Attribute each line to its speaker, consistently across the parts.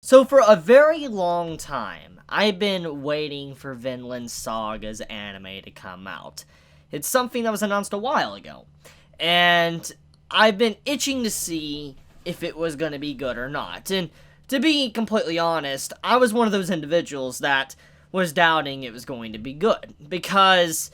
Speaker 1: So for a very long time, I've been waiting for Vinland Saga's anime to come out. It's something that was announced a while ago, and I've been itching to see if it was going to be good or not. And to be completely honest, I was one of those individuals that was doubting it was going to be good, because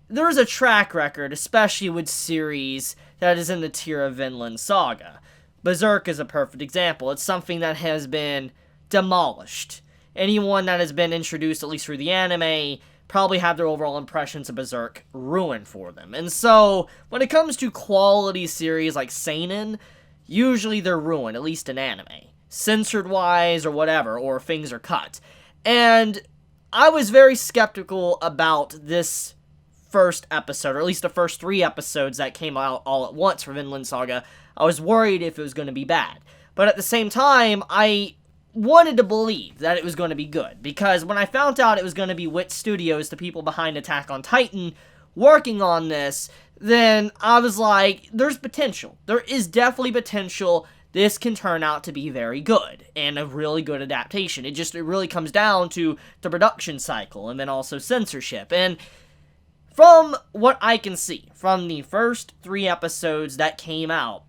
Speaker 1: there is a track record, especially with series that is in the tier of Vinland Saga. Berserk is a perfect example. It's something that has been demolished. Anyone that has been introduced, at least through the anime, probably have their overall impressions of Berserk ruined for them. And so, when it comes to quality series like seinen, usually they're ruined, at least in anime. Censored-wise, or whatever, or things are cut. And I was very skeptical about this first episode, or at least the first 3 episodes that came out all at once for Vinland Saga. I was worried if it was going to be bad. But at the same time, I wanted to believe that it was going to be good, because when I found out it was going to be Wit Studios, the people behind Attack on Titan, working on this, then I was like, there's potential. There is definitely potential. This can turn out to be very good, and a really good adaptation. It really comes down to the production cycle, and then also censorship. And from what I can see, from the first 3 episodes that came out,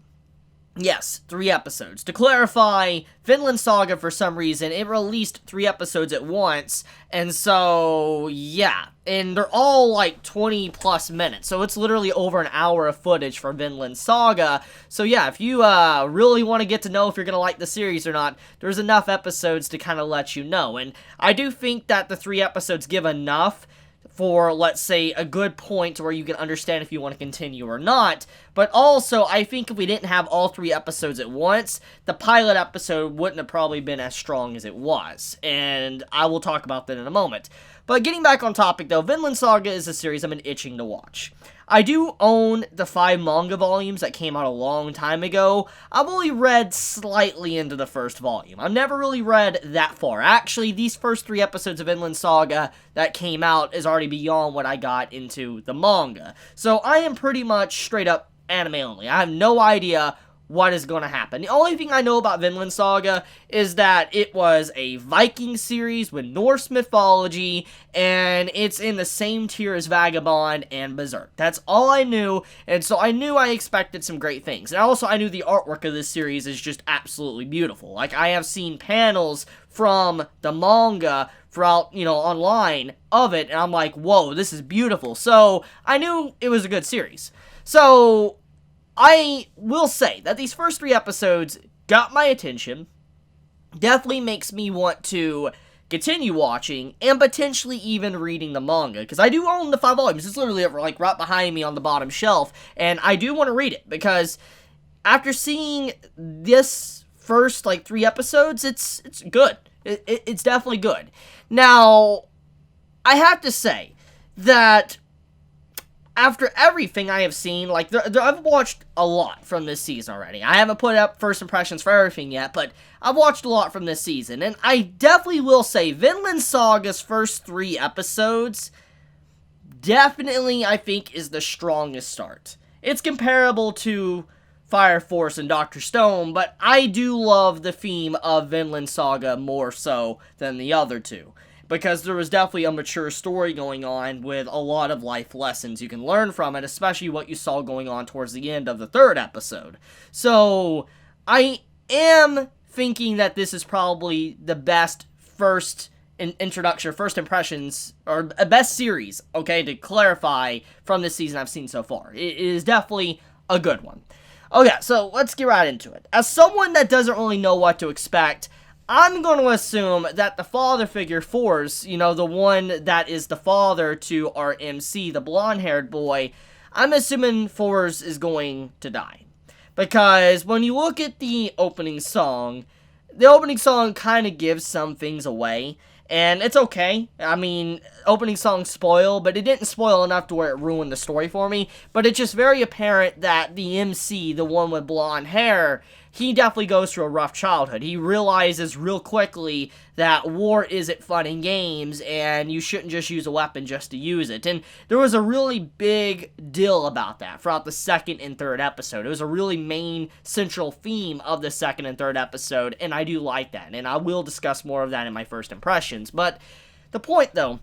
Speaker 1: yes, 3 episodes. To clarify, Vinland Saga, for some reason, it released 3 episodes at once, and so, yeah. And they're all, like, 20 plus minutes, so it's literally over an hour of footage for Vinland Saga. So, yeah, if you, really want to get to know if you're gonna like the series or not, there's enough episodes to kind of let you know. And I do think that the 3 episodes give enough for, let's say, a good point where you can understand if you want to continue or not. But also, I think if we didn't have all 3 episodes at once, the pilot episode wouldn't have probably been as strong as it was. And I will talk about that in a moment. But getting back on topic, though, Vinland Saga is a series I've been itching to watch. I do own the 5 manga volumes that came out a long time ago. I've only read slightly into the first volume. I've never really read that far. Actually, these first 3 episodes of Vinland Saga that came out is already beyond what I got into the manga. So I am pretty much straight up anime only. I have no idea what is going to happen. The only thing I know about Vinland Saga is that it was a Viking series with Norse mythology, and it's in the same tier as Vagabond and Berserk. That's all I knew, and so I knew I expected some great things. And also, I knew the artwork of this series is just absolutely beautiful. Like, I have seen panels from the manga throughout, online of it, and I'm like, whoa, this is beautiful. So, I knew it was a good series. So I will say that these first 3 episodes got my attention, definitely makes me want to continue watching, and potentially even reading the manga, because I do own the 5 volumes. It's literally like right behind me on the bottom shelf, and I do want to read it, because after seeing this first 3 episodes, it's good. It's definitely good. Now, I have to say that after everything I have seen, I've watched a lot from this season already. I haven't put up first impressions for everything yet, but I've watched a lot from this season. And I definitely will say, Vinland Saga's first 3 episodes definitely, I think, is the strongest start. It's comparable to Fire Force and Dr. Stone, but I do love the theme of Vinland Saga more so than the other 2. Because there was definitely a mature story going on with a lot of life lessons you can learn from it, especially what you saw going on towards the end of the 3rd episode. So, I am thinking that this is probably the best first introduction, first impressions, or a best series, okay, to clarify, from this season I've seen so far. It is definitely a good one. Okay, so let's get right into it. As someone that doesn't really know what to expect, I'm going to assume that the father figure, Force, the one that is the father to our MC, the blonde-haired boy, I'm assuming Force is going to die. Because when you look at the opening song kind of gives some things away. And it's okay. I mean, opening song spoil, but it didn't spoil enough to where it ruined the story for me. But it's just very apparent that the MC, the one with blonde hair, he definitely goes through a rough childhood. He realizes real quickly that war isn't fun and games, and you shouldn't just use a weapon just to use it. And there was a really big deal about that throughout the second and third episode. It was a really main central theme of the second and third episode, and I do like that. And I will discuss more of that in my first impressions. But the point, though,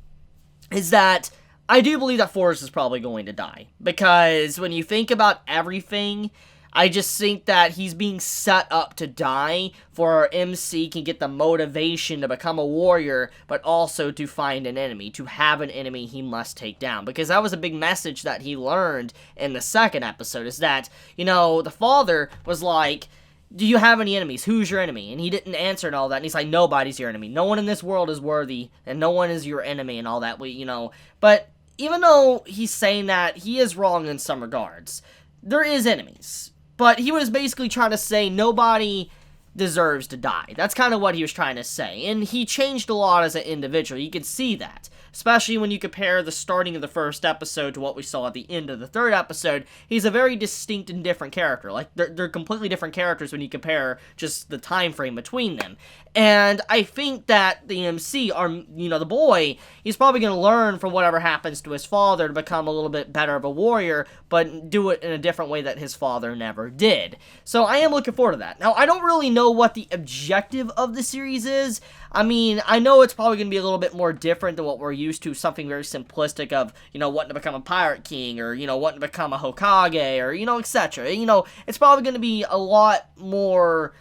Speaker 1: is that I do believe that Forrest is probably going to die. Because when you think about everything, I just think that he's being set up to die for our MC can get the motivation to become a warrior, but also to find an enemy, to have an enemy he must take down. Because that was a big message that he learned in the second episode, is that, you know, the father was like, do you have any enemies? Who's your enemy? And he didn't answer and all that, and he's like, nobody's your enemy. No one in this world is worthy, and no one is your enemy and all that, you know. But even though he's saying that, he is wrong in some regards. There is enemies. But he was basically trying to say nobody deserves to die. That's kind of what he was trying to say. And he changed a lot as an individual. You can see that. Especially when you compare the starting of the first episode to what we saw at the end of the third episode. He's a very distinct and different character. Like, they're completely different characters when you compare just the time frame between them. And I think that the MC, the boy, he's probably going to learn from whatever happens to his father to become a little bit better of a warrior, but do it in a different way that his father never did. So I am looking forward to that. Now, I don't really know what the objective of the series is. I mean, I know it's probably going to be a little bit more different than what we're used to, something very simplistic of, wanting to become a pirate king, or, wanting to become a Hokage, or, etc. It's probably going to be a lot more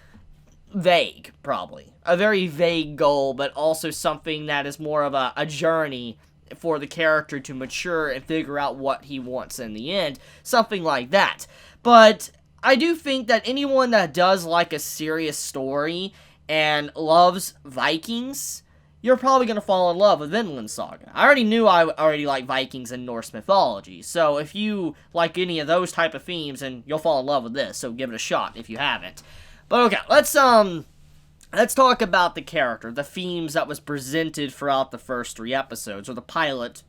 Speaker 1: vague, probably. A very vague goal, but also something that is more of a journey for the character to mature and figure out what he wants in the end. Something like that. But I do think that anyone that does like a serious story and loves Vikings, you're probably going to fall in love with Vinland Saga. I already knew I already like Vikings and Norse mythology, so if you like any of those type of themes, then you'll fall in love with this, so give it a shot if you haven't. But okay, let's talk about the character, the themes that was presented throughout the first 3 episodes, or the pilot,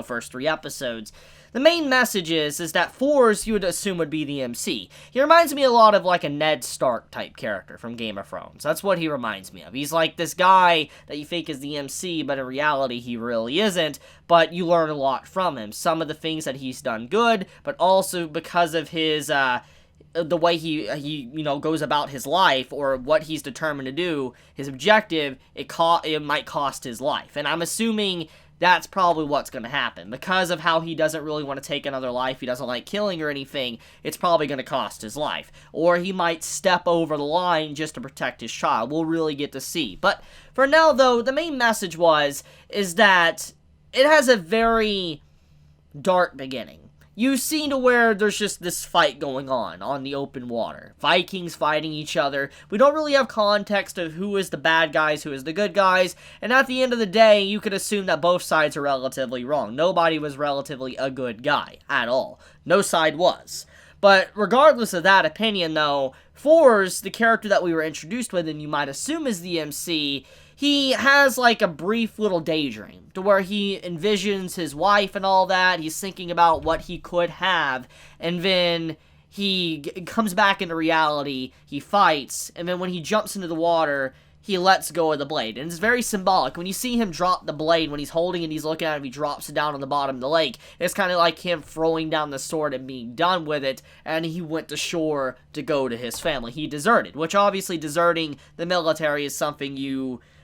Speaker 1: first 3 episodes. The main message is that Forrest, you would assume, would be the MC. He reminds me a lot of, like, a Ned Stark type character from Game of Thrones. That's what he reminds me of. He's like this guy that you think is the MC, but in reality, he really isn't. But you learn a lot from him. Some of the things that he's done good, but also because of his, the way he goes about his life, or what he's determined to do, his objective, it might cost his life. And I'm assuming that's probably what's going to happen. Because of how he doesn't really want to take another life, he doesn't like killing or anything, it's probably going to cost his life. Or he might step over the line just to protect his child. We'll really get to see. But for now, though, the main message is that it has a very dark beginning. You see to where there's just this fight going on the open water. Vikings fighting each other. We don't really have context of who is the bad guys, who is the good guys. And at the end of the day, you could assume that both sides are relatively wrong. Nobody was relatively a good guy at all. No side was. But regardless of that opinion, though, Forrest, the character that we were introduced with, and you might assume is the MC, he has like a brief little daydream to where he envisions his wife and all that. He's thinking about what he could have, and then he comes back into reality, he fights, and then when he jumps into the water, he lets go of the blade. And it's very symbolic. When you see him drop the blade, when he's holding it, he's looking at it, he drops it down on the bottom of the lake. It's kind of like him throwing down the sword and being done with it, and he went to shore to go to his family. He deserted, which obviously deserting the military is something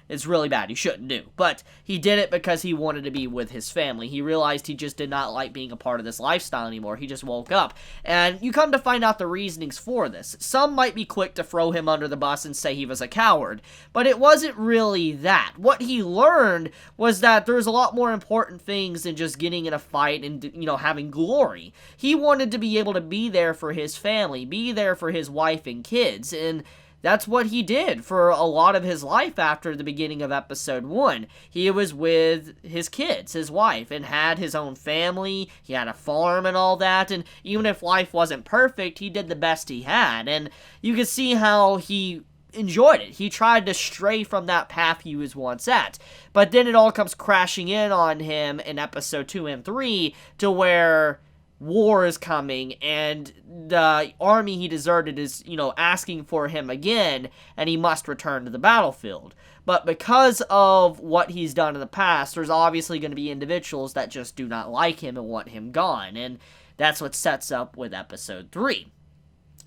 Speaker 1: it's really bad. You shouldn't do. But he did it because he wanted to be with his family. He realized he just did not like being a part of this lifestyle anymore. He just woke up. And you come to find out the reasonings for this. Some might be quick to throw him under the bus and say he was a coward. But it wasn't really that. What he learned was that there's a lot more important things than just getting in a fight and, having glory. He wanted to be able to be there for his family, be there for his wife and kids, and that's what he did for a lot of his life after the beginning of episode 1. He was with his kids, his wife, and had his own family. He had a farm and all that, and even if life wasn't perfect, he did the best he had. And you can see how he enjoyed it. He tried to stray from that path he was once at. But then it all comes crashing in on him in episode 2 and 3 to where war is coming, and the army he deserted is, asking for him again, and he must return to the battlefield. But because of what he's done in the past, there's obviously going to be individuals that just do not like him and want him gone, and that's what sets up with episode 3.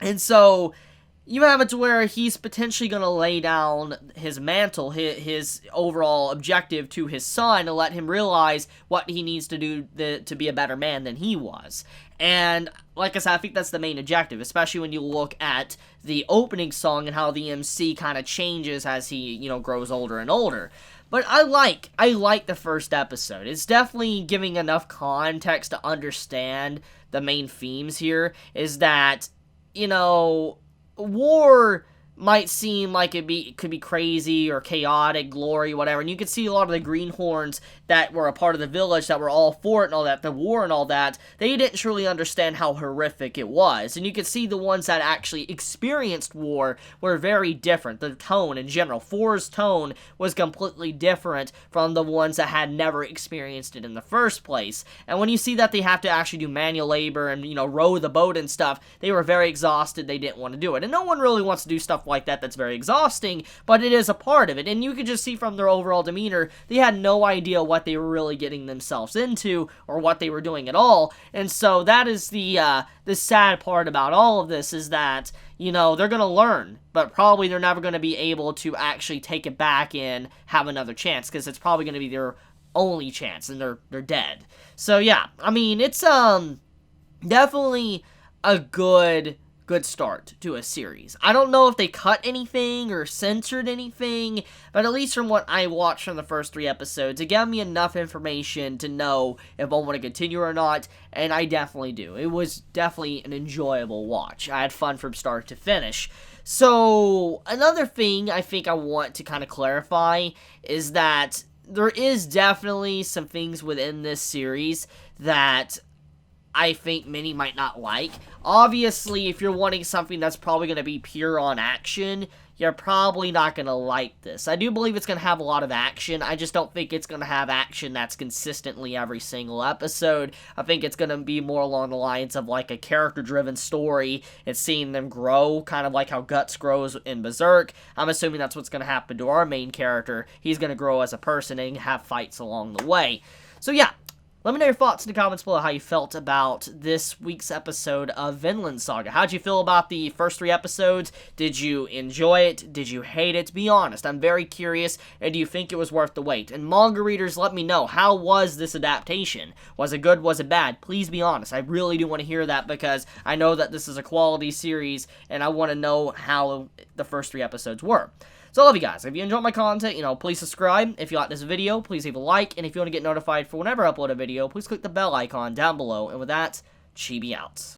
Speaker 1: And so you have it to where he's potentially going to lay down his mantle, his overall objective to his son, to let him realize what he needs to do to be a better man than he was. And like I said, I think that's the main objective, especially when you look at the opening song and how the MC kind of changes as he, grows older and older. But I like the first episode. It's definitely giving enough context to understand the main themes here, is that, war might seem like it could be crazy or chaotic, glory, whatever, and you could see a lot of the greenhorns that were a part of the village that were all for it and all that, the war and all that, they didn't truly understand how horrific it was, and you could see the ones that actually experienced war were very different. The tone in general, 4's tone was completely different from the ones that had never experienced it in the first place, and when you see that they have to actually do manual labor and, row the boat and stuff, they were very exhausted, they didn't want to do it, and no one really wants to do stuff like that's very exhausting, but it is a part of it, and you could just see from their overall demeanor, they had no idea what they were really getting themselves into, or what they were doing at all, and so that is the sad part about all of this, is that, they're gonna learn, but probably they're never gonna be able to actually take it back and have another chance, because it's probably gonna be their only chance, and they're dead. So yeah, I mean, it's definitely a good start to a series. I don't know if they cut anything or censored anything, but at least from what I watched from the first 3 episodes, it gave me enough information to know if I want to continue or not, and I definitely do. It was definitely an enjoyable watch. I had fun from start to finish. So, another thing I think I want to kind of clarify is that there is definitely some things within this series that I think many might not like. Obviously, if you're wanting something that's probably going to be pure on action, you're probably not going to like this. I do believe it's going to have a lot of action. I just don't think it's going to have action that's consistently every single episode. I think it's going to be more along the lines of like a character-driven story and seeing them grow, kind of like how Guts grows in Berserk. I'm assuming that's what's going to happen to our main character. He's going to grow as a person and have fights along the way. So yeah. Let me know your thoughts in the comments below, how you felt about this week's episode of Vinland Saga. How'd you feel about the first 3 episodes? Did you enjoy it? Did you hate it? Be honest. I'm very curious, and do you think it was worth the wait? And manga readers, let me know. How was this adaptation? Was it good? Was it bad? Please be honest. I really do want to hear that, because I know that this is a quality series, and I want to know how the first 3 episodes were. So I love you guys. If you enjoyed my content, please subscribe. If you like this video, please leave a like. And if you want to get notified for whenever I upload a video, please click the bell icon down below. And with that, Chibi out.